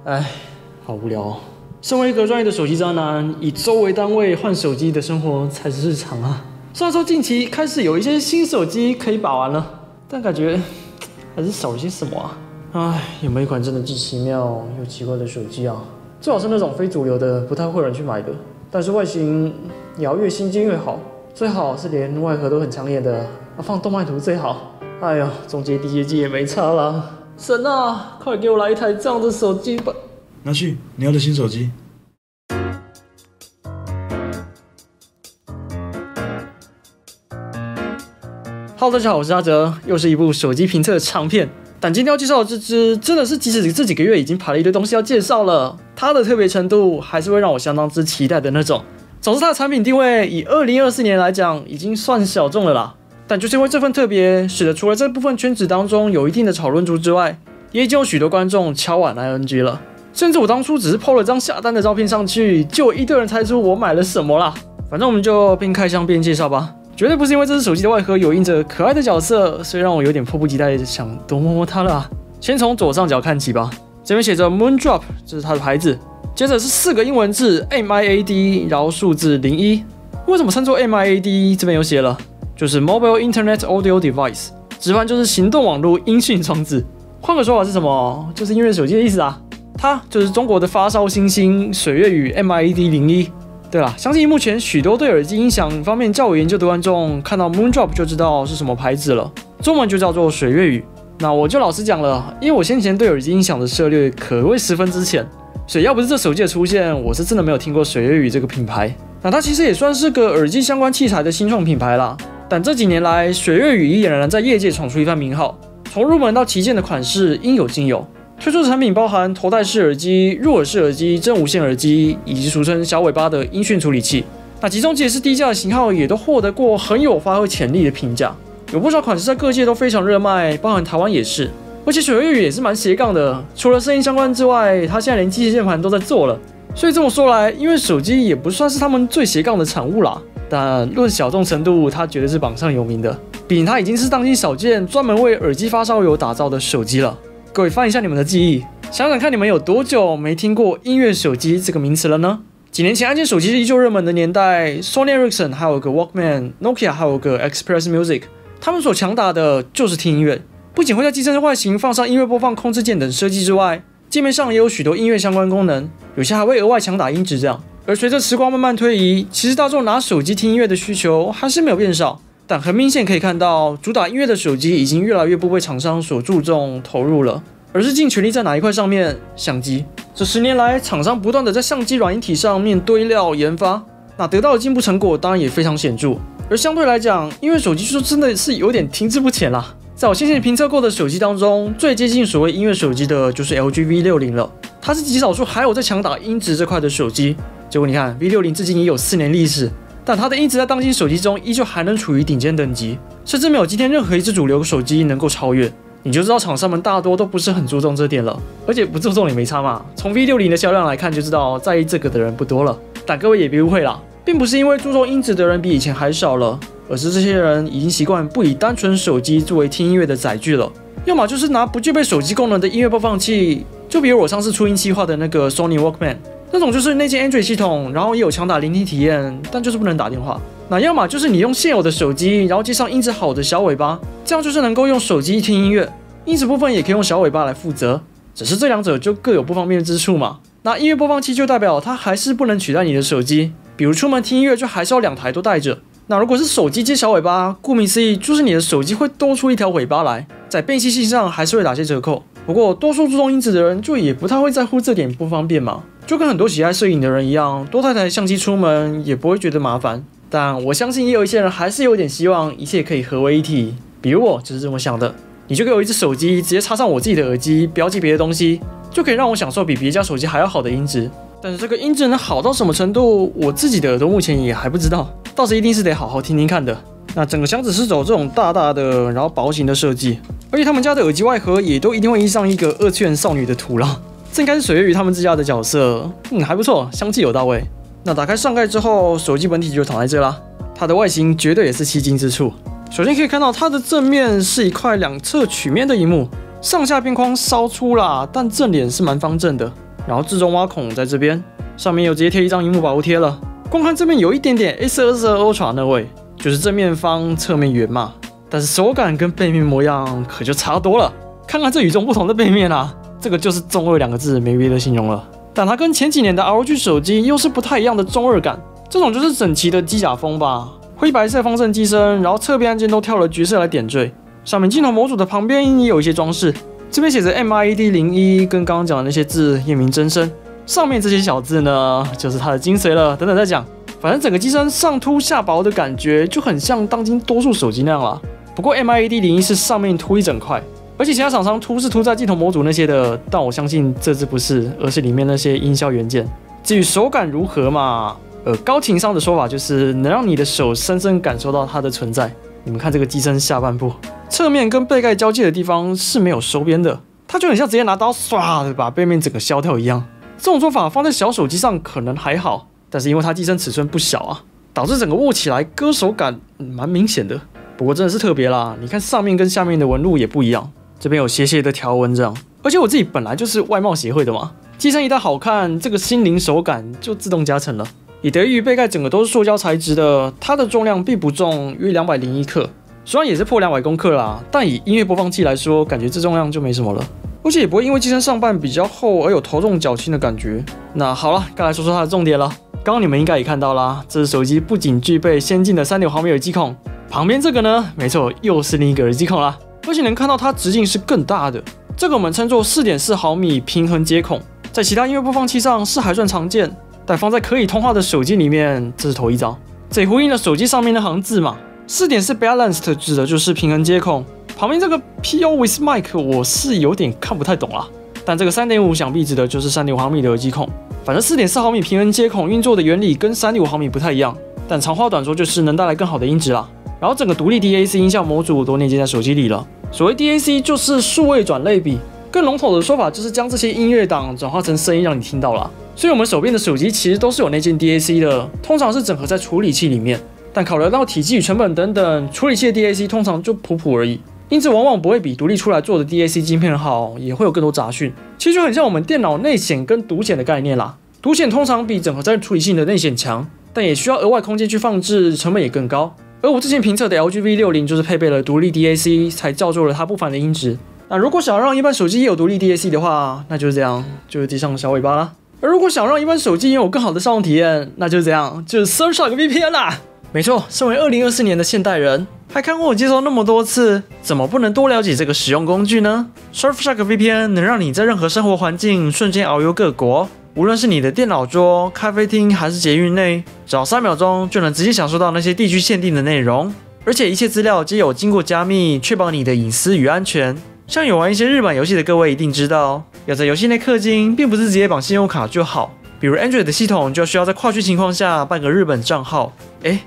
唉，好无聊哦。身为一个专业的手机渣男，以周为单位换手机的生活才是日常啊。虽然说近期开始有一些新手机可以把玩了，但感觉还是少了些什么啊。唉，有没有一款真的既奇妙又奇怪的手机啊？最好是那种非主流的，不太会有人去买的，但是外形也要越新鲜越好，最好是连外壳都很抢眼的，放动漫图最好。哎呦，中阶低阶机也没差啦。神啊，快给我来一台这样的手机吧！拿去，你要的新手机。Hello， 大家好，我是阿哲，又是一部手机评测长片。但今天要介绍的这支，真的是即使这几个月已经排了一堆东西要介绍了，它的特别程度还是会让我相当之期待的那种。总之，它的产品定位以2024年来讲，已经算小众了啦。但就是因为这份特别，使得除了这部分圈子当中有一定的讨论度之外，也已经有许多观众敲碗 ING 了。甚至我当初只是 po 了张下单的照片上去，就有一堆人猜出我买了什么啦。反正我们就边开箱边介绍吧。绝对不是因为这只手机的外盒有印着可爱的角色，所以让我有点迫不及待想多摸摸它了啊。先从左上角看起吧，这边写着 Moondrop， 这是它的牌子。接着是4个英文字 MIAD， 然后数字01。为什么称作 MIAD？ 这边有写了，就是 Mobile Internet Audio Device， 直翻就是行动网络音讯装置。换个说法是什么？就是音乐手机的意思啊。它就是中国的发烧新星水月语 MIAD 01。对啦，相信目前许多对耳机音响方面较有研究的观众看到 Moondrop 就知道是什么牌子了，中文就叫做水月语。那我就老实讲了，因为我先前对耳机音响的涉猎可谓十分之浅，所以要不是这手机的出现，我是真的没有听过水月语这个品牌。那它其实也算是个耳机相关器材的新创品牌啦，但这几年来，水月语依然在业界闯出一番名号，从入门到旗舰的款式应有尽有。推出的产品包含头戴式耳机、入耳式耳机、真无线耳机，以及俗称小尾巴的音讯处理器。那其中即使低价的型号也都获得过很有发挥潜力的评价，有不少款式在各界都非常热卖，包含台湾也是。而且水月语也是蛮斜杠的，除了声音相关之外，它现在连机械键盘都在做了。所以这么说来，因为手机也不算是他们最斜杠的产物啦，但论小众程度，它绝对是榜上有名的。毕竟它已经是当今少见专门为耳机发烧友打造的手机了。各位翻一下你们的记忆，想想看你们有多久没听过音乐手机这个名词了呢？几年前按键手机依旧热门的年代 ，Sony Ericsson 还有个 Walkman，Nokia 还有个 Express Music， 他们所强打的就是听音乐，不仅会在机身外形放上音乐播放控制键等设计之外，界面上也有许多音乐相关功能，有些还会额外强打音质这样。而随着时光慢慢推移，其实大众拿手机听音乐的需求还是没有变少。但很明显可以看到，主打音乐的手机已经越来越不被厂商所注重投入了，而是尽全力在哪一块上面？相机。这10年来，厂商不断的在相机软硬体上面堆料研发，那得到的进步成果当然也非常显著。而相对来讲，音乐手机就真的是有点停滞不前啦。在我先前评测过的手机当中，最接近所谓音乐手机的就是 LG V60 了，它是极少数还有在强打音质这块的手机。结果你看 V60 至今也有4年历史。但它的音质在当今手机中依旧还能处于顶尖等级，甚至没有今天任何一只主流手机能够超越。你就知道厂商们大多都不是很注重这点了，而且不注重也没差嘛。从 V60 的销量来看就知道，在意这个的人不多了。但各位也别误会啦，并不是因为注重音质的人比以前还少了，而是这些人已经习惯不以单纯手机作为听音乐的载具了，要么就是拿不具备手机功能的音乐播放器，就比如我上次出音企划的那个 Sony Walkman。那种就是内建 Android 系统，然后也有强打聆听体验，但就是不能打电话。那要么就是你用现有的手机，然后接上音质好的小尾巴，这样就是能够用手机听音乐，音质部分也可以用小尾巴来负责。只是这两者就各有不方便之处嘛。那音乐播放器就代表它还是不能取代你的手机，比如出门听音乐就还是要2台都带着。那如果是手机接小尾巴，顾名思义就是你的手机会多出一条尾巴来，在辨析性上还是会打些折扣。不过多数注重音质的人就也不太会在乎这点不方便嘛。就跟很多喜爱摄影的人一样，多带台相机出门也不会觉得麻烦。但我相信也有一些人还是有点希望一切可以合为一体，比如我就是这么想的。你就给我一只手机，直接插上我自己的耳机，不要接别的东西，就可以让我享受比别家手机还要好的音质。但是这个音质能好到什么程度，我自己的耳朵目前也还不知道，到时一定是得好好听听看的。那整个箱子是走这种大大的，然后薄型的设计，而且他们家的耳机外盒也都一定会印上一个2次元少女的图啦。这应该是水月语他们自家的角色，还不错，香气有到位。那打开上盖之后，手机本体就躺在这啦。它的外形绝对也是吸睛之处。首先可以看到它的正面是一块2侧曲面的萤幕，上下边框稍粗啦，但正脸是蛮方正的。然后自动挖孔在这边，上面又直接贴一张萤幕保护贴了。光看这边有一点点 A422 Ultra 那味，就是正面方侧面圆嘛，但是手感跟背面模样可就差多了。看看这与众不同的背面啊，这个就是中二两个字，没别的形容了。但它跟前几年的 ROG 手机又是不太一样的中二感，这种就是整齐的机甲风吧，灰白色方正机身，然后侧边按键都跳了橘色来点缀，上面镜头模组的旁边也有一些装饰，这边写着 MIED01，跟刚刚讲的那些字验明真身。上面这些小字呢，就是它的精髓了，等等再讲。反正整个机身上凸下薄的感觉就很像当今多数手机那样啦。不过 MIED01是上面凸一整块，而且其他厂商凸是凸在镜头模组那些的，但我相信这只不是，而是里面那些音效元件。至于手感如何嘛，高情商的说法就是能让你的手深深感受到它的存在。你们看这个机身下半部，侧面跟背盖交界的地方是没有收边的，它就很像直接拿刀唰的把背面整个削掉一样。这种做法放在小手机上可能还好，但是因为它机身尺寸不小啊，导致整个握起来割手感蛮明显的。不过真的是特别啦，你看上面跟下面的纹路也不一样，这边有斜斜的条纹这样。而且我自己本来就是外貌协会的嘛，机身一旦好看，这个心灵手感就自动加成了。也得益于背盖整个都是塑胶材质的，它的重量并不重，约201克，虽然也是破200公克啦，但以音乐播放器来说，感觉这重量就没什么了。而且也不会因为机身上半比较厚而有头重脚轻的感觉。那好了，该来说说它的重点了。刚刚你们应该也看到啦，这只手机不仅具备先进的3.5毫米耳机孔，旁边这个呢，没错，又是另一个耳机孔啦，而且能看到它直径是更大的。这个我们称作 4.4 毫米平衡接孔，在其他音乐播放器上是还算常见，但放在可以通话的手机里面，这是头一遭。这也呼应了手机上面那行字嘛，4.4 balanced 指的就是平衡接孔。旁边这个 PO with mic 我是有点看不太懂啦，但这个 3.5 想必指的就是 3.5 毫米的耳机孔。反正 4.4 毫米平衡接孔运作的原理跟 3.5 毫米不太一样，但长话短说就是能带来更好的音质啦。然后整个独立 DAC 音效模组都内建在手机里了。所谓 DAC 就是数位转类比，更笼统的说法就是将这些音乐档转化成声音让你听到啦。所以我们手边的手机其实都是有内建 DAC 的，通常是整合在处理器里面。但考量到体积与成本等等，处理器的 DAC 通常就普普而已。因此往往不会比独立出来做的 DAC 晶片好，也会有更多杂讯。其实就很像我们电脑内显跟独显的概念啦。独显通常比整合在处理器的内显强，但也需要额外空间去放置，成本也更高。而我之前评测的 LG V60 就是配备了独立 DAC， 才造就了它不凡的音质。那如果想让一般手机也有独立 DAC 的话，那就是这样，就是地上的小尾巴啦。而如果想让一般手机也有更好的上用体验，那就是这样，就是 Surfshark VPN 啦。没错，身为2024年的现代人，还看过我介绍那么多次，怎么不能多了解这个使用工具呢？ Surfshark VPN 能让你在任何生活环境瞬间遨游各国，无论是你的电脑桌、咖啡厅还是捷运内，只要3秒钟就能直接享受到那些地区限定的内容，而且一切资料皆有经过加密，确保你的隐私与安全。像有玩一些日版游戏的各位一定知道，要在游戏内氪金，并不是直接绑信用卡就好。比如 Android 的系统就需要在跨区情况下办个日本账号，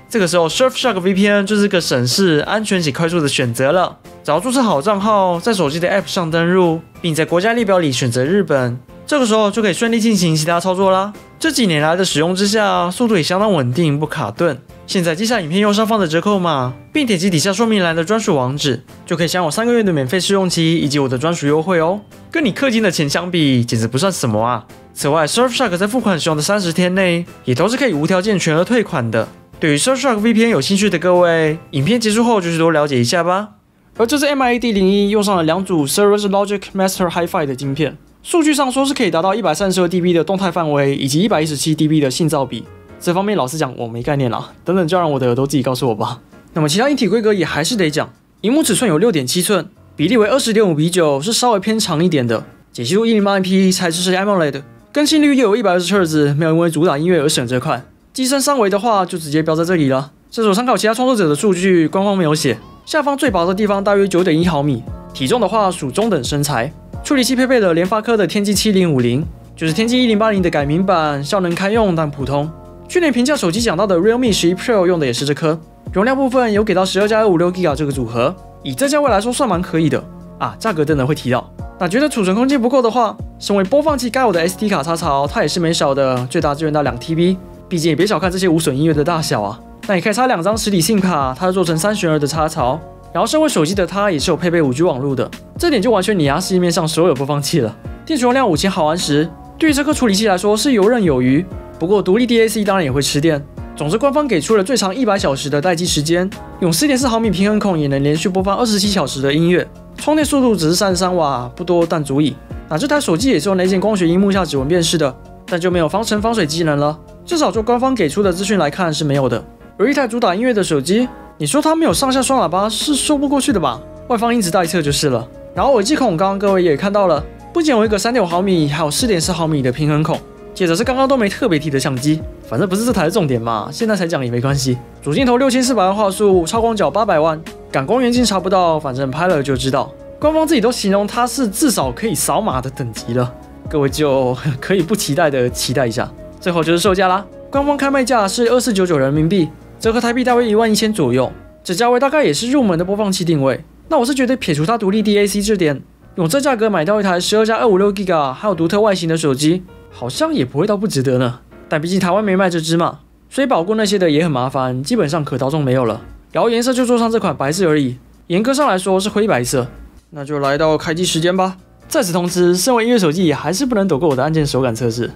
这个时候 Surfshark VPN 就是个省事、安全且快速的选择了。只要注册好账号，在手机的 App 上登入，并在国家列表里选择日本，这个时候就可以顺利进行其他操作啦。这几年来的使用之下，速度也相当稳定，不卡顿。现在记下影片右上方的折扣码，并点击底下说明栏的专属网址，就可以享有3个月的免费试用期以及我的专属优惠哦。跟你氪金的钱相比，简直不算什么啊！此外 ，Surfshark 在付款使用的30天内，也都是可以无条件全额退款的。对于 Surfshark VPN 有兴趣的各位，影片结束后就去多了解一下吧。而这次 MIED01 用上了2组 Cirrus Logic Master Hi-Fi 的晶片，数据上说是可以达到132 dB 的动态范围以及117 dB 的信噪比。这方面老实讲我没概念啦，等等就让我的耳朵自己告诉我吧。那么其他硬体规格也还是得讲，萤幕尺寸有 6.7 寸，比例为 20.5:9， 是稍微偏长一点的，解析度 1080p， 材质是 AMOLED， 更新率又有120 Hz， 没有因为主打音乐而省这块。机身三维的话就直接标在这里了，这是我参考其他创作者的数据，官方没有写。下方最薄的地方大约 9.1 毫米，体重的话属中等身材。处理器配备了联发科的天玑7050，就是天玑1080的改名版，效能堪用但普通。去年评价手机讲到的 Realme 11 Pro 用的也是这颗，容量部分有给到 12+256GB 这个组合，以这价位来说算蛮可以的啊，价格等等会提到。那觉得储存空间不够的话，身为播放器该有的 SD 卡插槽它也是没少的，最大支援到 2TB， 毕竟也别小看这些无损音乐的大小啊。那也可以插2张实体 SIM 卡，它是做成3选2的插槽，然后身为手机的它也是有配备 5G 网路的，这点就完全碾压市面上所有播放器了。电池容量5000毫安时，对于这颗处理器来说是游刃有余，不过独立 DAC 当然也会吃电。总之，官方给出了最长100小时的待机时间，用 4.4 毫米平衡孔也能连续播放27小时的音乐，充电速度只是33瓦，不多但足以。那这台手机也是用内建光学萤幕下指纹辨识的，但就没有防尘防水机能了，至少就官方给出的资讯来看是没有的。而一台主打音乐的手机，你说它没有上下双喇叭是说不过去的吧？外放音质待测就是了。然后耳机孔刚刚各位也看到了，不仅有一个3.5毫米，还有4.4毫米的平衡孔。接着是刚刚都没特别提的相机，反正不是这台的重点嘛，现在才讲也没关系。主镜头6400万画素，超广角800万，感光元件查不到，反正拍了就知道。官方自己都形容它是至少可以扫码的等级了，各位就可以不期待的期待一下。最后就是售价啦，官方开卖价是2499人民币，折合台币大约11000左右，这价位大概也是入门的播放器定位。那我是觉得撇除它独立 DAC 这点，用这价格买到一台12+256GB 还有独特外形的手机，好像也不会到不值得呢。但毕竟台湾没卖这支嘛，所以保固那些的也很麻烦，基本上可刀中没有了。然后颜色就做上这款白色而已，严格上来说是灰白色。那就来到开机时间吧。在此同时，身为音乐手机也还是不能躲过我的按键手感测试。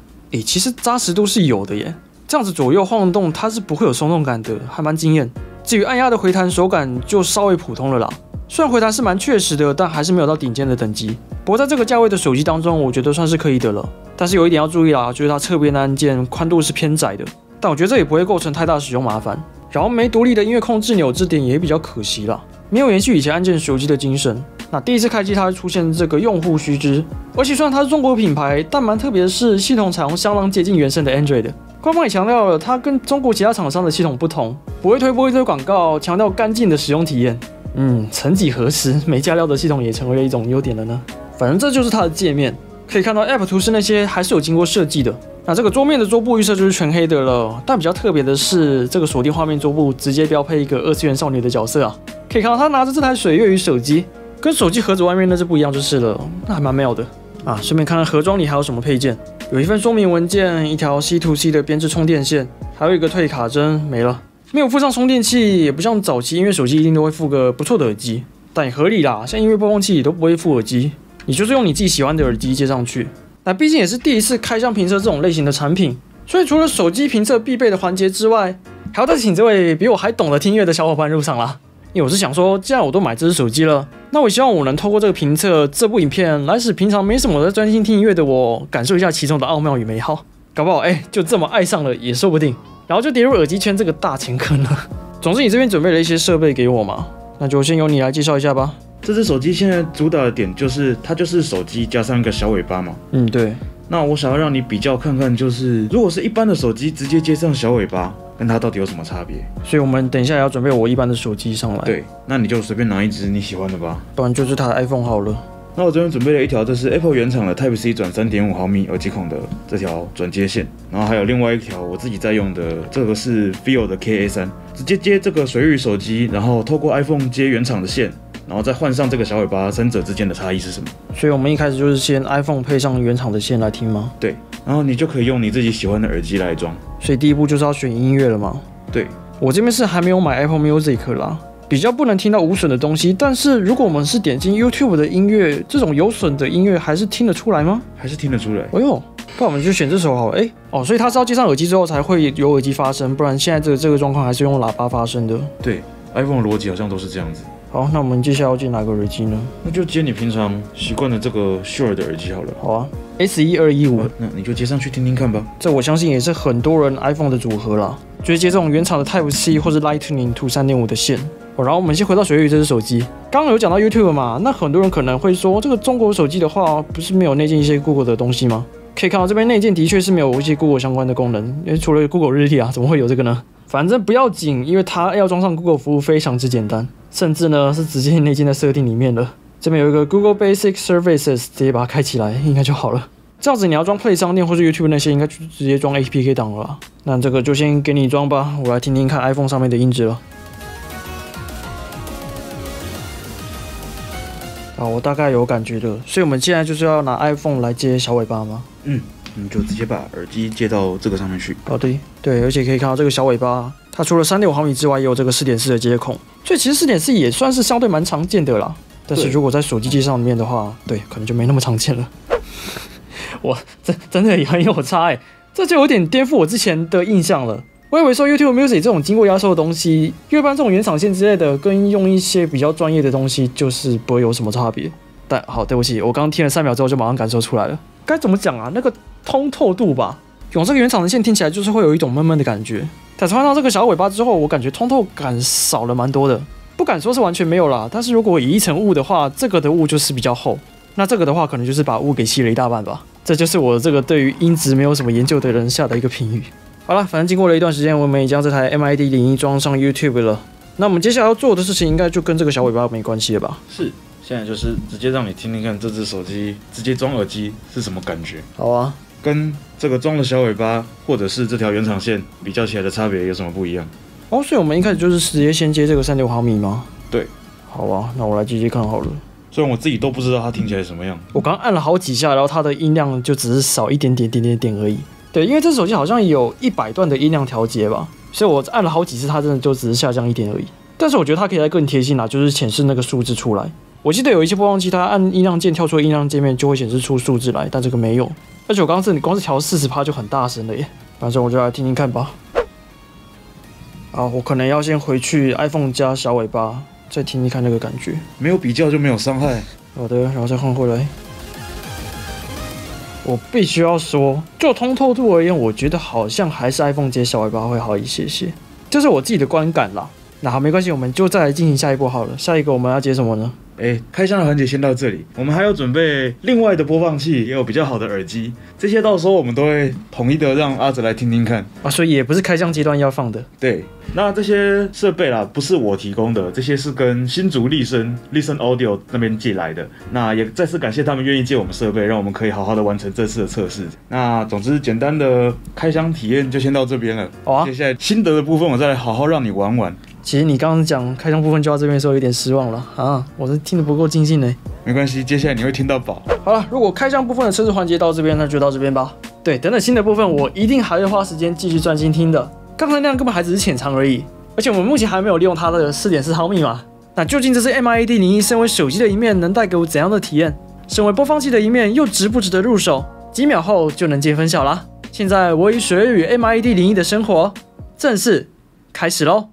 其实扎实度是有的耶，这样子左右晃动它是不会有松动感的，还蛮惊艳。至于按压的回弹手感就稍微普通了啦。虽然回弹是蛮确实的，但还是没有到顶尖的等级。不过在这个价位的手机当中，我觉得算是可以的了。但是有一点要注意啦，就是它侧边的按键宽度是偏窄的，但我觉得这也不会构成太大使用麻烦。然后没独立的音乐控制钮，这点也比较可惜啦，没有延续以前按键手机的精神。那第一次开机它会出现这个用户须知，而且虽然它是中国品牌，但蛮特别的是系统采用相当接近原生的 Android。官方也强调了，它跟中国其他厂商的系统不同，不会推播一堆广告，强调干净的使用体验。曾几何时，没加料的系统也成为了一种优点了呢。反正这就是它的界面，可以看到 App 图示那些还是有经过设计的。那这个桌面的桌布预设就是全黑的了，但比较特别的是，这个锁定画面桌布直接标配一个2次元少女的角色啊。可以看到他拿着这台水月鱼手机，跟手机盒子外面那只不一样就是了，那还蛮妙的啊。顺便看看盒装里还有什么配件，有一份说明文件，一条 C to C 的编织充电线，还有一个退卡针，没了。没有附上充电器，也不像早期音乐手机一定都会附个不错的耳机，但也合理啦，像音乐播放器也都不会附耳机，你就是用你自己喜欢的耳机接上去。那毕竟也是第一次开箱评测这种类型的产品，所以除了手机评测必备的环节之外，还要再请这位比我还懂得听音乐的小伙伴入场啦。因为我是想说，既然我都买这只手机了，那我希望我能透过这个评测这部影片，来使平常没什么在专心听音乐的我，感受一下其中的奥妙与美好。搞不好就这么爱上了也说不定，然后就跌入耳机圈这个大钱坑了。总之你这边准备了一些设备给我嘛，那就先由你来介绍一下吧。这只手机现在主打的点就是它就是手机加上一个小尾巴嘛。对。那我想要让你比较看看，就是如果是一般的手机直接接上小尾巴，跟它到底有什么差别？所以我们等一下也要准备我一般的手机上来。对，那你就随便拿一只你喜欢的吧。不然就这台 iPhone 好了。那我这边准备了一条，这是 Apple 原厂的 Type C 转 3.5 毫米耳机孔的这条转接线，然后还有另外一条我自己在用的，这个是 Feel 的 KA3， 直接接这个水玉手机，然后透过 iPhone 接原厂的线，然后再换上这个小尾巴，三者之间的差异是什么？所以我们一开始就是先 iPhone 配上原厂的线来听吗？对，然后你就可以用你自己喜欢的耳机来装。所以第一步就是要选音乐了吗？对，我这边是还没有买 Apple Music 啦。比较不能听到无损的东西，但是如果我们是点进 YouTube 的音乐，这种有损的音乐还是听得出来吗？还是听得出来。哎呦，不然我们就选这首好了。所以它是要接上耳机之后才会有耳机发声，不然现在这个状况还是用喇叭发声的。对 ，iPhone 的逻辑好像都是这样子。好，那我们接下来要接哪个耳机呢？那就接你平常习惯的这个 Shure 的耳机好了。好啊 ，S1215，那你就接上去听听看吧。这我相信也是很多人 iPhone 的组合啦，就是接这种原厂的 Type C 或是 Lightning to 3.5的线。然后我们先回到水月鱼这只手机，刚刚有讲到 YouTube 嘛，那很多人可能会说，这个中国手机的话，不是没有内建一些 Google 的东西吗？可以看到这边内建的确是没有一些 Google 相关的功能，因为除了 Google 日历啊，怎么会有这个呢？反正不要紧，因为它要装上 Google 服务非常之简单，甚至呢是直接内建在设定里面的。这边有一个 Google Basic Services， 直接把它开起来应该就好了。这样子你要装 Play 商店或是 YouTube 那些，应该就直接装 APK 档了啦。那这个就先给你装吧，我来听听看 iPhone 上面的音质了。好，我大概有感觉了，所以我们现在就是要拿 iPhone 来接小尾巴吗？你就直接把耳机接到这个上面去。对，而且可以看到这个小尾巴，它除了3.5毫米之外，也有这个4.4的接孔，所以其实4.4也算是相对蛮常见的啦。但是如果在手机界上面的话，对，可能就没那么常见了。我真的也很有差这就有点颠覆我之前的印象了。我以为说 YouTube Music 这种经过压缩的东西，一般这种原厂线之类的，跟用一些比较专业的东西，就是不会有什么差别。但好，对不起，我刚刚听了3秒之后就马上感受出来了。该怎么讲啊？那个通透度吧，用这个原厂的线听起来就是会有一种闷闷的感觉。但穿上这个小尾巴之后，我感觉通透感少了蛮多的。不敢说是完全没有啦，但是如果以一层雾的话，这个的雾就是比较厚，那这个的话可能就是把雾给吸了一大半吧。这就是我这个对于音质没有什么研究的人下的一个评语。好了，反正经过了一段时间，我们也将这台 MID-01装上 YouTube 了。那我们接下来要做的事情，应该就跟这个小尾巴没关系了吧？是，现在就是直接让你听听看这只手机直接装耳机是什么感觉。好啊，跟这个装了小尾巴或者是这条原厂线比较起来的差别有什么不一样？哦，所以我们一开始就是直接先接这个3.5毫米吗？对。好啊，那我来接接看好了。虽然我自己都不知道它听起来什么样，我刚按了好几下，然后它的音量就只是少一点点而已。对，因为这手机好像有100段的音量调节吧，所以我按了好几次，它真的就只是下降一点而已。但是我觉得它可以再更贴心啦，就是显示那个数字出来。我记得有一些播放器，它按音量键跳出音量界面就会显示出数字来，但这个没有。而且我刚刚光是调40%就很大声了耶。反正我就来听听看吧。好，我可能要先回去 iPhone 加小尾巴，再听听看那个感觉。没有比较就没有伤害。好的，然后再换回来。我必须要说，就通透度而言，我觉得好像还是 iPhone 接小尾巴会好一些些，这是我自己的观感啦。那好，没关系，我们就再来进行下一步好了。下一个我们要接什么呢？开箱的环节先到这里，我们还有准备另外的播放器，也有比较好的耳机，这些到时候我们都会统一的让阿哲来听听看啊，所以也不是开箱阶段要放的。对，那这些设备啦，不是我提供的，这些是跟新竹立声 Audio 那边借来的。那也再次感谢他们愿意借我们设备，让我们可以好好的完成这次的测试。那总之简单的开箱体验就先到这边了。好啊，接下来心得的部分我再来好好让你玩玩。其实你刚刚讲开箱部分就到这边的时候有点失望了啊，我是听得不够尽兴呢。没关系，接下来你会听到饱。好了，如果开箱部分的测试环节到这边，那就到这边吧。对，等等新的部分我一定还会花时间继续专心听的。刚才那样根本还只是浅尝而已，而且我们目前还没有利用它的4.4毫米嘛。那究竟这支 MID-01身为手机的一面能带给我怎样的体验？身为播放器的一面又值不值得入手？几秒后就能见分晓啦。现在我与水月与 MID-01的生活正式开始咯。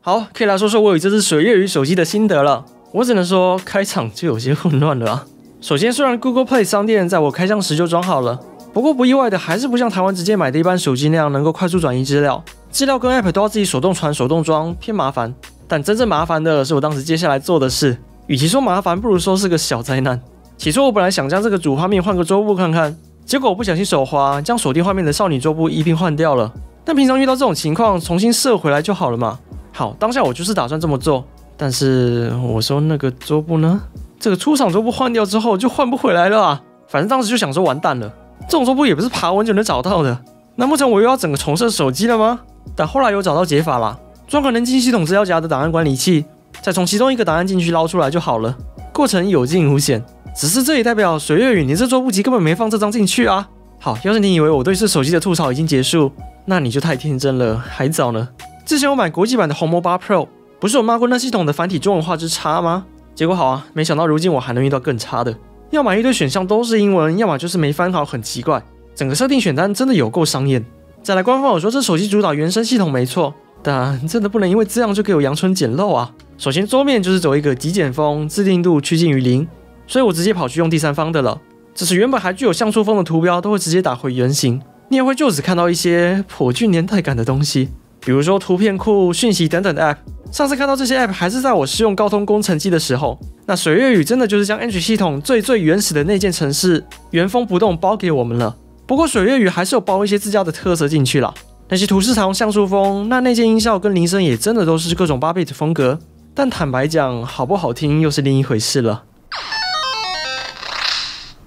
好，可以来说说我与这支水月鱼手机的心得了。我只能说开场就有些混乱了啊。首先，虽然 Google Play 商店在我开箱时就装好了，不过不意外的还是不像台湾直接买的一般手机那样能够快速转移资料，资料跟 App 都要自己手动传手动装，偏麻烦。但真正麻烦的是我当时接下来做的事，与其说麻烦，不如说是个小灾难。起初我本来想将这个主画面换个桌布看看，结果我不小心手滑，将锁定画面的少女桌布一并换掉了。但平常遇到这种情况，重新设回来就好了嘛。好，当下我就是打算这么做，但是我说那个桌布呢？这个出厂桌布换掉之后就换不回来了啊！反正当时就想说完蛋了，这种桌布也不是爬文就能找到的，难不成我又要整个重设手机了吗？但后来有找到解法啦，装个能进系统资料夹的档案管理器，再从其中一个档案进去捞出来就好了，过程有惊无险。只是这也代表水月雨你这桌布集根本没放这张进去啊！好，要是你以为我对这手机的吐槽已经结束，那你就太天真了，还早呢。之前我买国际版的红魔8 Pro， 不是有骂过那系统的繁体中文画质差吗？结果好啊，没想到如今我还能遇到更差的，要么一堆选项都是英文，要么就是没翻好，很奇怪。整个设定选单真的有够伤眼。再来，官方有说这手机主打原生系统没错，但真的不能因为这样就给我阳春简陋啊！首先桌面就是走一个极简风，自定度趋近于0，所以我直接跑去用第三方的了。只是原本还具有像素风的图标都会直接打回原形，你也会就此看到一些颇具年代感的东西。比如说图片库、讯息等等的 App， 上次看到这些 App 还是在我试用高通工程机的时候。那水月雨真的就是将 Android 系统最原始的内建程式原封不动包给我们了。不过水月雨还是有包一些自家的特色进去啦，那些图示采用像素风，那内建音效跟铃声也真的都是各种8bit 风格。但坦白讲，好不好听又是另一回事了。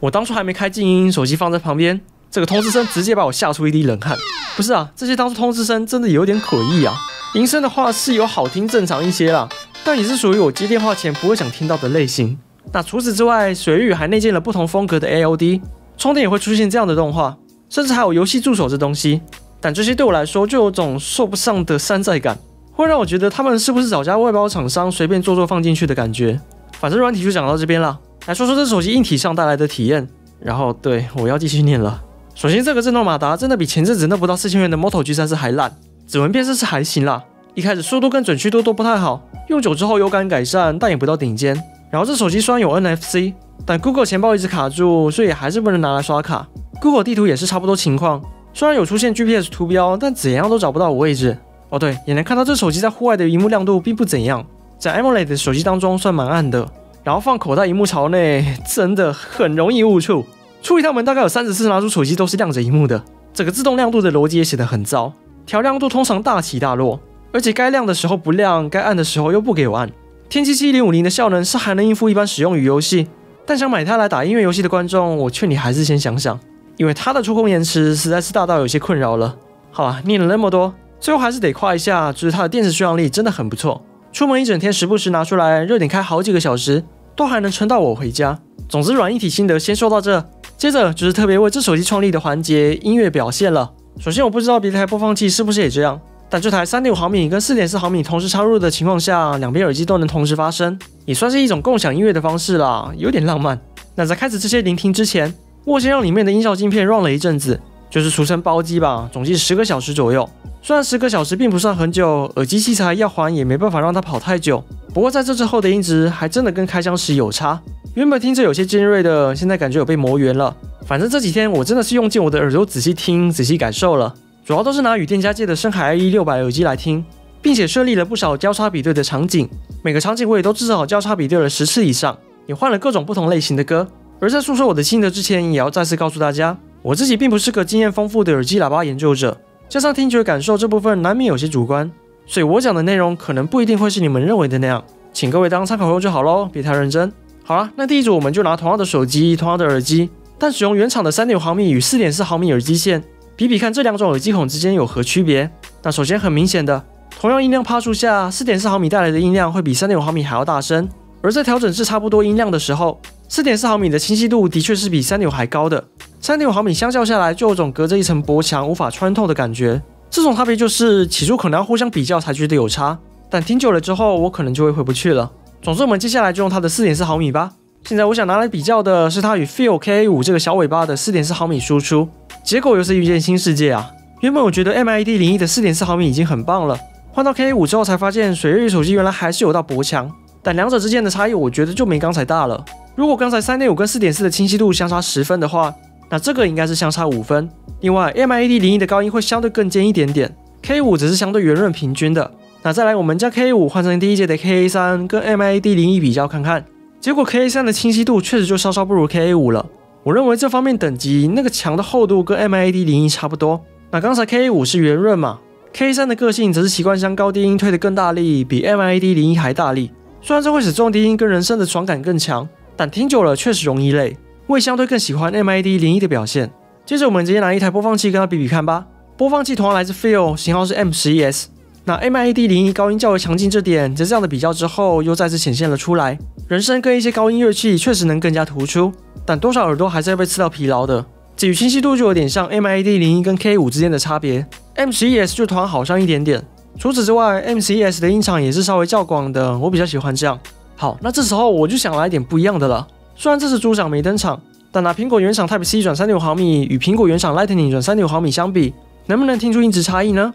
我当初还没开静音，手机放在旁边，这个通知声直接把我吓出一滴冷汗。不是啊，这些当初通知声真的有点诡异啊。铃声的话是有好听正常一些啦，但也是属于我接电话前不会想听到的类型。那除此之外，水月雨还内建了不同风格的 AOD， 充电也会出现这样的动画，甚至还有游戏助手这东西。但这些对我来说就有种说不上的山寨感，会让我觉得他们是不是找家外包厂商随便做放进去的感觉。反正软体就讲到这边啦，来说说这手机硬体上带来的体验。然后对，我要继续念了。首先，这个震动马达真的比前阵子那不到4000元的 Moto G3还烂，指纹辨识是还行啦，一开始速度跟准确度都不太好，用久之后有感改善，但也不到顶尖。然后这手机虽然有 NFC， 但 Google 钱包一直卡住，所以还是不能拿来刷卡。Google 地图也是差不多情况，虽然有出现 GPS 图标，但怎样都找不到我位置。哦对，也能看到这手机在户外的萤幕亮度并不怎样，在 AMOLED 的手机当中算蛮暗的。然后放口袋萤幕朝内，真的很容易误触。出一趟门大概有30次拿出手机都是亮着萤幕的，整个自动亮度的逻辑也写得很糟，调亮度通常大起大落，而且该亮的时候不亮，该暗的时候又不给我暗。天玑7050的效能是还能应付一般使用与游戏，但想买它来打音乐游戏的观众，我劝你还是先想想，因为它的触控延迟实在是大到有些困扰了。好啦，念了那么多，最后还是得夸一下，就是它的电池续航力真的很不错，出门一整天时不时拿出来热点开好几个小时，都还能撑到我回家。总之软硬体心得先说到这，接着就是特别为这手机创立的环节音乐表现了。首先我不知道别台播放器是不是也这样，但这台 3.5 毫米跟 4.4 毫米同时插入的情况下，两边耳机都能同时发声，也算是一种共享音乐的方式啦，有点浪漫。那在开始这些聆听之前，我先让里面的音效晶片 run 了一阵子，就是俗称包机吧，总计10个小时左右。虽然10个小时并不算很久，耳机器材要还也没办法让它跑太久，不过在这之后的音质还真的跟开箱时有差。原本听着有些尖锐的，现在感觉有被磨圆了。反正这几天我真的是用尽我的耳朵仔细听、仔细感受了，主要都是拿与店家借的深海 IE600 耳机来听，并且设立了不少交叉比对的场景，每个场景我也都至少交叉比对了10次以上，也换了各种不同类型的歌。而在诉说我的心得之前，也要再次告诉大家，我自己并不是个经验丰富的耳机喇叭研究者，加上听觉感受这部分难免有些主观，所以我讲的内容可能不一定会是你们认为的那样，请各位当参考用就好咯，别太认真。好啦，那第一组我们就拿同样的手机、同样的耳机，但使用原厂的 3.5 毫米与 4.4 毫米耳机线，比比看这两种耳机孔之间有何区别。那首先很明显的，同样音量趴数下 4.4 毫米带来的音量会比 3.5 毫米还要大声，而在调整至差不多音量的时候， 4.4 毫米的清晰度的确是比 3.5 还高的， 3.5 毫米相较下来就有种隔着一层薄墙无法穿透的感觉。这种差别就是起初可能要互相比较才觉得有差，但听久了之后我可能就会回不去了。总之我们接下来就用它的 4.4 毫米吧。现在我想拿来比较的是它与 Feel KA5 这个小尾巴的 4.4 毫米输出，结果又是遇见新世界啊！原本我觉得 MID01 的 4.4 毫米已经很棒了，换到 KA5 之后才发现水月手机原来还是有道薄墙，但两者之间的差异我觉得就没刚才大了。如果刚才 3.5 跟 4.4 的清晰度相差10分的话，那这个应该是相差5分。另外 MID01 的高音会相对更尖一点点， K5 只是相对圆润平均的。那再来我们将 K5 换成第一届的 KA3 跟 MID01 比较看看，结果 KA3 的清晰度确实就稍稍不如 KA5 了。我认为这方面等级那个墙的厚度跟 MID01 差不多。那刚才 KA5 是圆润嘛， KA3 的个性则是习惯将高低音推得更大力，比 MID01 还大力。虽然这会使重低音跟人声的爽感更强，但听久了确实容易累。我也相对更喜欢 MID01 的表现。接着我们直接拿一台播放器跟它比比看吧。播放器同样来自 Feel， 型号是 M11S。那 MID01 高音较为强劲这点，在这样的比较之后又再次显现了出来。人声跟一些高音乐器确实能更加突出，但多少耳朵还是要被刺到疲劳的。至于清晰度就有点像 MID01 跟 K5 之间的差别， M11S 就同样好上一点点。除此之外 M11S 的音场也是稍微较广的，我比较喜欢这样。好，那这时候我就想来点不一样的了。虽然这次组长没登场，但拿苹果原厂 Type-C 转 3.5 毫米与苹果原厂 Lightning 转 3.5 毫米相比，能不能听出音质差异呢？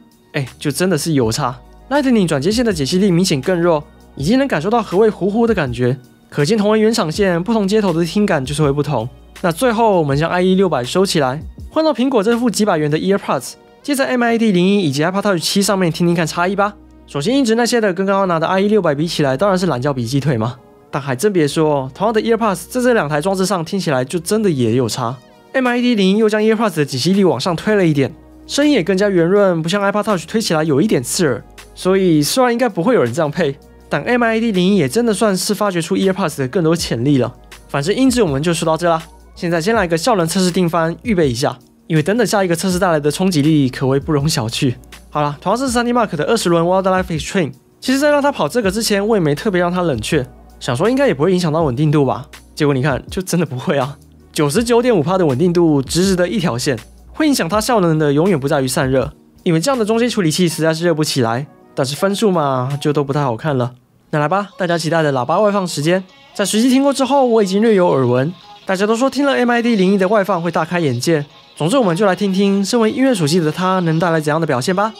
就真的是有差。Lightning 转接线的解析力明显更弱，已经能感受到何谓糊糊的感觉，可见同为原厂线，不同接头的听感就是会不同。那最后我们将 IE600 收起来，换到苹果这副几百元的 EarPods， 接在 MID01 以及 iPod Touch 7上面听听看差异吧。首先音质那些的跟刚刚拿的 IE600 比起来，当然是懒觉比鸡腿嘛。但还真别说，同样的 EarPods 在这两台装置上听起来就真的也有差。MID01 又将 EarPods 的解析力往上推了一点，声音也更加圆润，不像 iPod Touch 推起来有一点刺耳。所以虽然应该不会有人这样配，但 MID01 也真的算是发掘出 EarPods 的更多潜力了。反正音质我们就说到这啦。现在先来个效能测试定番，预备一下，因为等等下一个测试带来的冲击力可谓不容小觑。好啦，同样是 3D Mark 的20轮 Wildlife Extreme， 其实在让它跑这个之前，我也没特别让它冷却，想说应该也不会影响到稳定度吧。结果你看，就真的不会啊， 99.5% 的稳定度，直直的一条线。会影响它效能的永远不在于散热，因为这样的中阶处理器实在是热不起来。但是分数嘛，就都不太好看了。那来吧，大家期待的喇叭外放时间。在实际听过之后，我已经略有耳闻，大家都说听了 MID-01的外放会大开眼界，总之我们就来听听身为音乐手机的它能带来怎样的表现吧。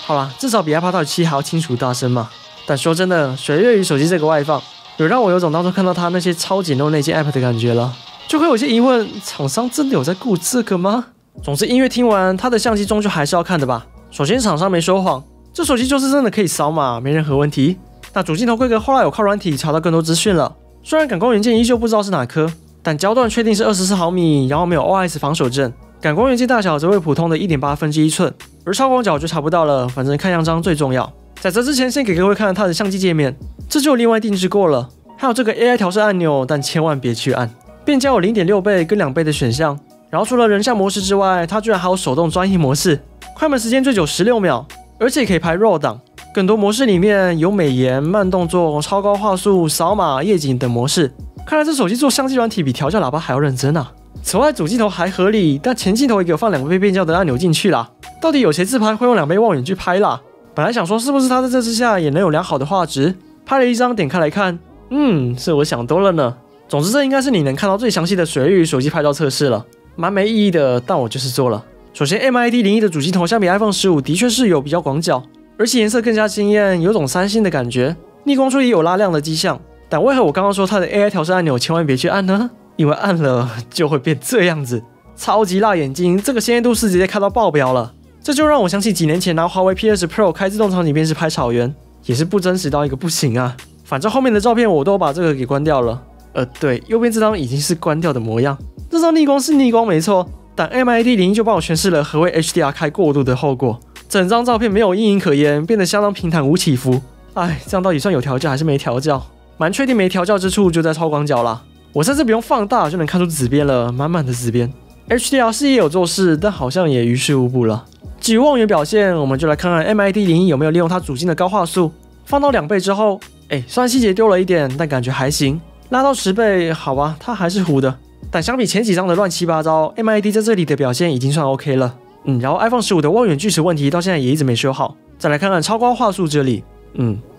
好啦，至少比 iPod Touch 7还要清楚大声嘛。但说真的，水月与手机这个外放，有让我有种当初看到它那些超简陋内建 App 的感觉了，就会有些疑问，厂商真的有在顾这个吗？总之音乐听完，它的相机终究还是要看的吧。首先厂商没说谎，这手机就是真的可以扫码，没任何问题。那主镜头规格后来有靠软体查到更多资讯了，虽然感光元件依旧不知道是哪颗，但焦段确定是24毫米，然后没有 OIS 防手震。感光元件大小则为普通的 1.8/1寸，而超广角就查不到了，反正看样张最重要。在这之前，先给各位看它的相机界面，这就有另外定制过了，还有这个 AI 调色按钮，但千万别去按。变焦有 0.6 倍跟2倍的选项，然后除了人像模式之外，它居然还有手动专一模式，快门时间最久16秒，而且可以排 RAW 档。更多模式里面有美颜、慢动作、超高画素、扫码、夜景等模式。看来这手机做相机软体比调教喇叭还要认真啊！此外，主镜头还合理，但前镜头也给我放2倍变焦的按钮进去啦。到底有谁自拍会用2倍望远镜拍啦？本来想说是不是它在这之下也能有良好的画质，拍了一张点开来看，是我想多了呢。总之，这应该是你能看到最详细的水域手机拍照测试了，蛮没意义的，但我就是做了。首先 ，MID-01的主镜头相比 iPhone 15的确是有比较广角，而且颜色更加惊艳，有种三星的感觉，逆光处也有拉亮的迹象。但为何我刚刚说它的 AI 调色按钮千万别去按呢？因为按了就会变这样子，超级辣眼睛，这个鲜艳度是直接开到爆表了。这就让我想起几年前拿华为 P20 Pro 开自动场景辨识拍草原，也是不真实到一个不行啊。反正后面的照片我都把这个给关掉了。对，右边这张已经是关掉的模样。这张逆光是逆光没错，但 MID-01就帮我诠释了何谓 HDR 开过度的后果。整张照片没有阴影可言，变得相当平坦无起伏。哎，这样到底算有调教还是没调教？蛮确定没调教之处就在超广角啦。我甚至不用放大就能看出紫边了，满满的紫边。HDR 是也有做事，但好像也于事无补了。至于望远表现，我们就来看看 MID-01有没有利用它主镜的高画素，放到2倍之后，虽然细节丢了一点，但感觉还行。拉到10倍，好吧，它还是糊的。但相比前几张的乱七八糟 ，MID 在这里的表现已经算 OK 了。然后 iPhone 15的望远锯齿问题到现在也一直没修好。再来看看超高画素这里，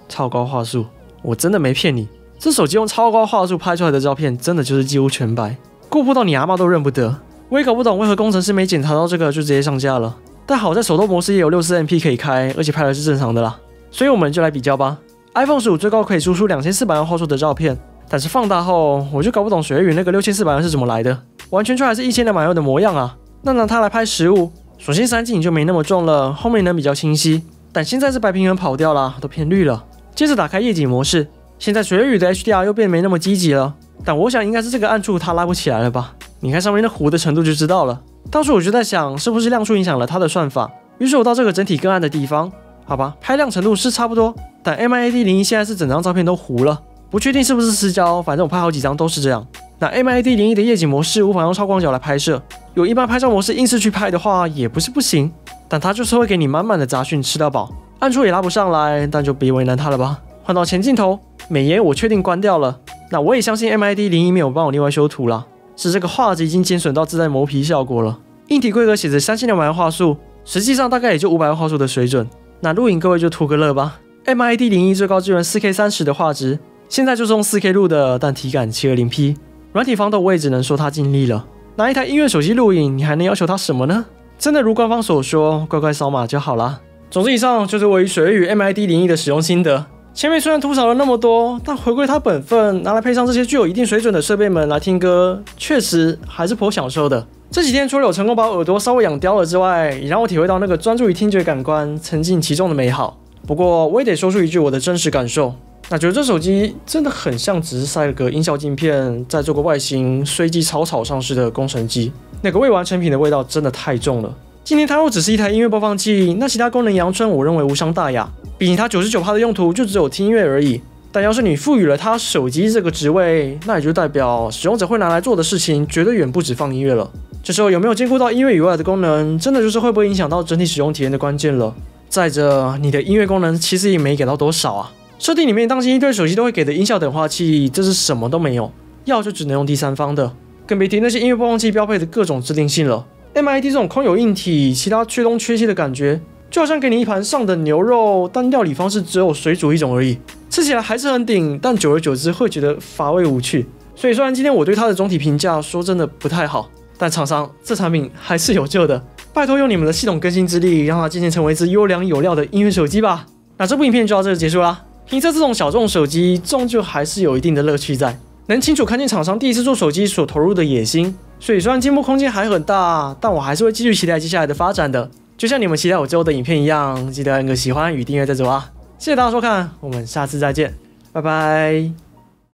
超高画素，我真的没骗你。这手机用超高画素拍出来的照片，真的就是几乎全白，过曝到你阿嬷都认不得。我也搞不懂为何工程师没检查到这个就直接上架了。但好在手动模式也有 64MP 可以开，而且拍的是正常的啦。所以我们就来比较吧。iPhone 15最高可以输出2400万画素的照片，但是放大后我就搞不懂水月云那个6400万是怎么来的，完全就还是1200万的模样啊。那拿它来拍实物，首先三镜就没那么重了，后面能比较清晰，但现在是白平衡跑掉了，都偏绿了。接着打开夜景模式。现在水月雨的 HDR 又变没那么积极了，但我想应该是这个暗处它拉不起来了吧？你看上面那糊的程度就知道了。当时我就在想，是不是亮处影响了它的算法？于是我到这个整体更暗的地方，好吧，拍亮程度是差不多，但 MID-01现在是整张照片都糊了，不确定是不是失焦，反正我拍好几张都是这样。那 MID-01的夜景模式无法用超广角来拍摄，有一般拍照模式硬是去拍的话也不是不行，但它就是会给你满满的杂讯吃到饱，暗处也拉不上来，但就别为难它了吧。换到前镜头，美颜我确定关掉了，那我也相信 MID-01没有帮我另外修图啦，是这个画质已经减损到自带磨皮效果了。硬体规格写着3200万画素，实际上大概也就500万画素的水准。那录影各位就图个乐吧。MID-01最高支援 4K 30的画质，现在就是用 4K 录的，但体感 720P。软体防抖我也只能说它尽力了。拿一台音乐手机录影，你还能要求它什么呢？真的如官方所说，乖乖扫码就好啦。总之以上就是我与水月与 MID-01的使用心得。前面虽然吐槽了那么多，但回归它本分，拿来配上这些具有一定水准的设备们来听歌，确实还是颇享受的。这几天除了有成功把我耳朵稍微养刁了之外，也让我体会到那个专注于听觉感官、沉浸其中的美好。不过我也得说出一句我的真实感受，那觉得这手机真的很像只是塞了个音效镜片，再做个外形随机草草上市的工程机，那个未完成品的味道真的太重了。今天它若只是一台音乐播放器，那其他功能阳春我认为无伤大雅，毕竟它99%的用途就只有听音乐而已。但要是你赋予了它手机这个职位，那也就代表使用者会拿来做的事情绝对远不止放音乐了。这时候有没有兼顾到音乐以外的功能，真的就是会不会影响到整体使用体验的关键了。再者，你的音乐功能其实也没给到多少啊。设定里面当今一堆手机都会给的音效等化器，这是什么都没有，要就只能用第三方的，更别提那些音乐播放器标配的各种自定性了。MIT 这种空有硬体，其他缺东缺西的感觉，就好像给你一盘上等牛肉，但料理方式只有水煮一种而已，吃起来还是很顶，但久而久之会觉得乏味无趣。所以虽然今天我对它的总体评价说真的不太好，但厂商这产品还是有救的，拜托用你们的系统更新之力，让它渐渐成为一只优良有料的音乐手机吧。那这部影片就到这里结束啦。评测这种小众手机，终究还是有一定的乐趣在，能清楚看见厂商第一次做手机所投入的野心。所以虽然进步空间还很大，但我还是会继续期待接下来的发展的。就像你们期待我之后的影片一样，记得按个喜欢与订阅再走啊！谢谢大家收看，我们下次再见，拜拜。